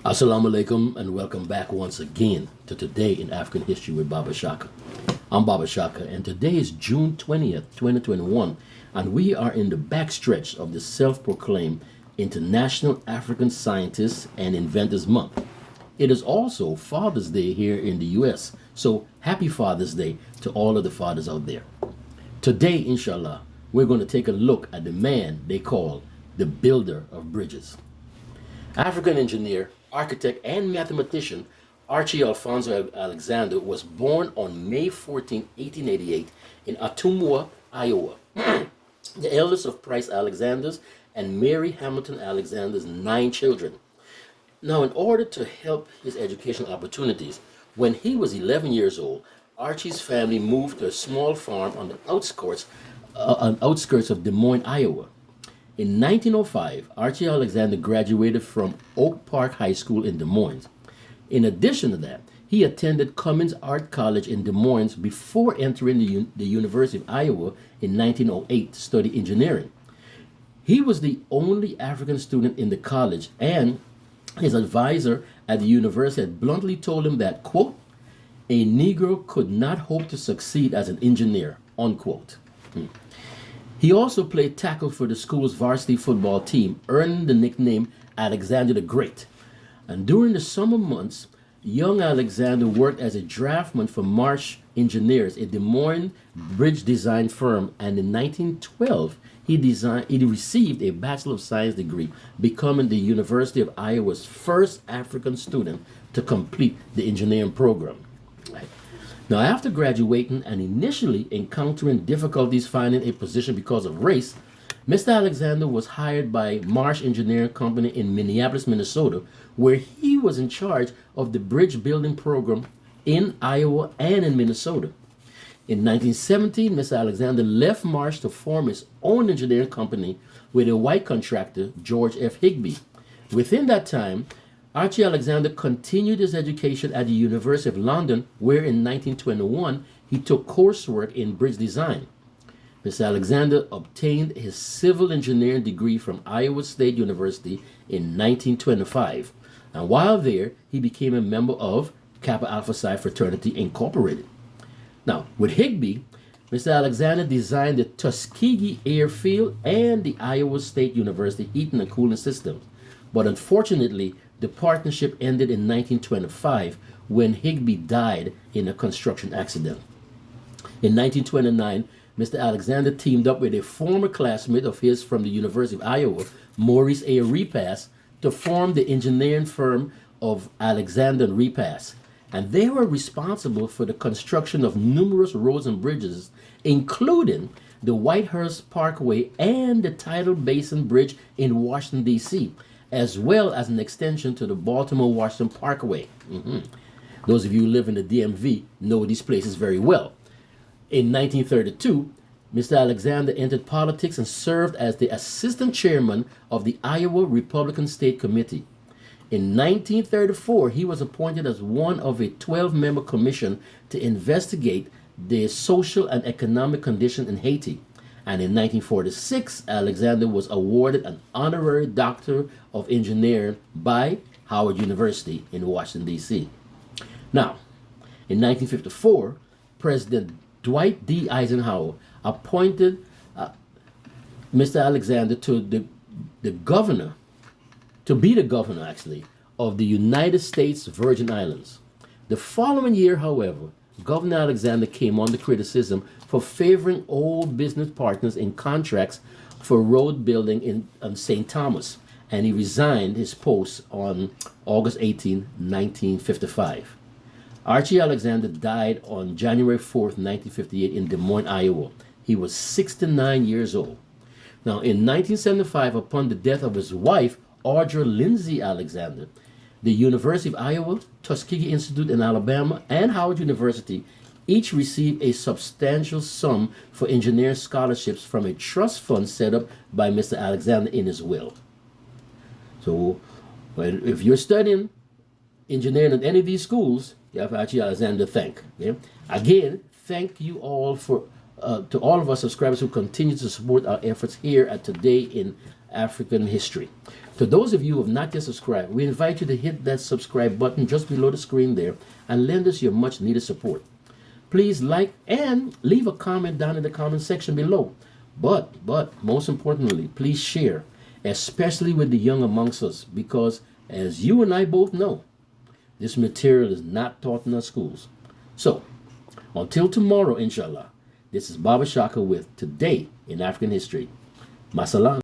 Assalamu alaikum and welcome back once again to Today in African History with Baba Shaka. I'm Baba Shaka and today is June 20th, 2021, and we are in the backstretch of the self-proclaimed International African Scientists and Inventors Month. It is also Father's Day here in the US, so happy Father's Day to all of the fathers out there. Today, inshallah, we're going to take a look at the man they call the builder of bridges. African engineer, architect, and mathematician Archie Alfonso Alexander was born on May 14, 1888 in Ottumwa, Iowa, the eldest of Price Alexander's and Mary Hamilton Alexander's 9 children. Now, in order to help his educational opportunities, when he was 11 years old, Archie's family moved to a small farm on the outskirts of Des Moines, Iowa. In 1905, Archie Alexander graduated from Oak Park High School in Des Moines. In addition to that, he attended Cummins Art College in Des Moines before entering the University of Iowa in 1908 to study engineering. He was the only African student in the college, and his advisor at the university had bluntly told him that, quote, a Negro could not hope to succeed as an engineer, unquote. He also played tackle for the school's varsity football team, earning the nickname Alexander the Great. And during the summer months, young Alexander worked as a draftman for Marsh Engineers, a Des Moines bridge design firm, and in 1912, he received a Bachelor of Science degree, becoming the University of Iowa's first African student to complete the engineering program. Right. Now, after graduating and initially encountering difficulties finding a position because of race, Mr. Alexander was hired by Marsh Engineering Company in Minneapolis, Minnesota, where he was in charge of the bridge building program in Iowa and in Minnesota. In 1917, Mr. Alexander left Marsh to form his own engineering company with a white contractor, George F. Higbee. Within that time, Archie Alexander continued his education at the University of London, where in 1921 he took coursework in bridge design. Mr. Alexander obtained his civil engineering degree from Iowa State University in 1925, and while there, he became a member of Kappa Alpha Psi Fraternity Incorporated. Now, with Higbee, Mr. Alexander designed the Tuskegee Airfield and the Iowa State University heating and cooling systems, but unfortunately, the partnership ended in 1925 when Higbee died in a construction accident. In 1929, Mr. Alexander teamed up with a former classmate of his from the University of Iowa, Maurice A. Repass, to form the engineering firm of Alexander and Repass. And they were responsible for the construction of numerous roads and bridges, including the Whitehurst Parkway and the Tidal Basin Bridge in Washington, D.C., as well as an extension to the Baltimore-Washington Parkway. Those of you who live in the DMV know these places very well. In 1932, Mr. Alexander entered politics and served as the assistant chairman of the Iowa Republican State Committee. In 1934, he was appointed as one of a 12-member commission to investigate the social and economic condition in Haiti. And in 1946, Alexander was awarded an honorary Doctor of Engineering by Howard University in Washington, D.C. Now, in 1954, President Dwight D. Eisenhower appointed Mr. Alexander to be the governor, of the United States Virgin Islands. The following year, however, Governor Alexander came under criticism for favoring old business partners in contracts for road building in St. Thomas, and he resigned his post on August 18, 1955. Archie Alexander died on January 4th, 1958 in Des Moines, Iowa. He was 69 years old. Now, in 1975, upon the death of his wife, Audra Lindsay Alexander, the University of Iowa, Tuskegee Institute in Alabama, and Howard University each received a substantial sum for engineering scholarships from a trust fund set up by Mr. Alexander in his will. So, if you're studying engineering at any of these schools, you have Archie Alexander to thank. Okay? Again, thank you all to all of our subscribers who continue to support our efforts here at Today in African history. To those of you who have not yet subscribed, we invite you to hit that subscribe button just below the screen there and lend us your much needed support. Please like and leave a comment down in the comment section below. But most importantly, please share, especially with the young amongst us, because as you and I both know, this material is not taught in our schools. So, until tomorrow, inshallah, this is Baba Shaka with Today in African History. Masalam.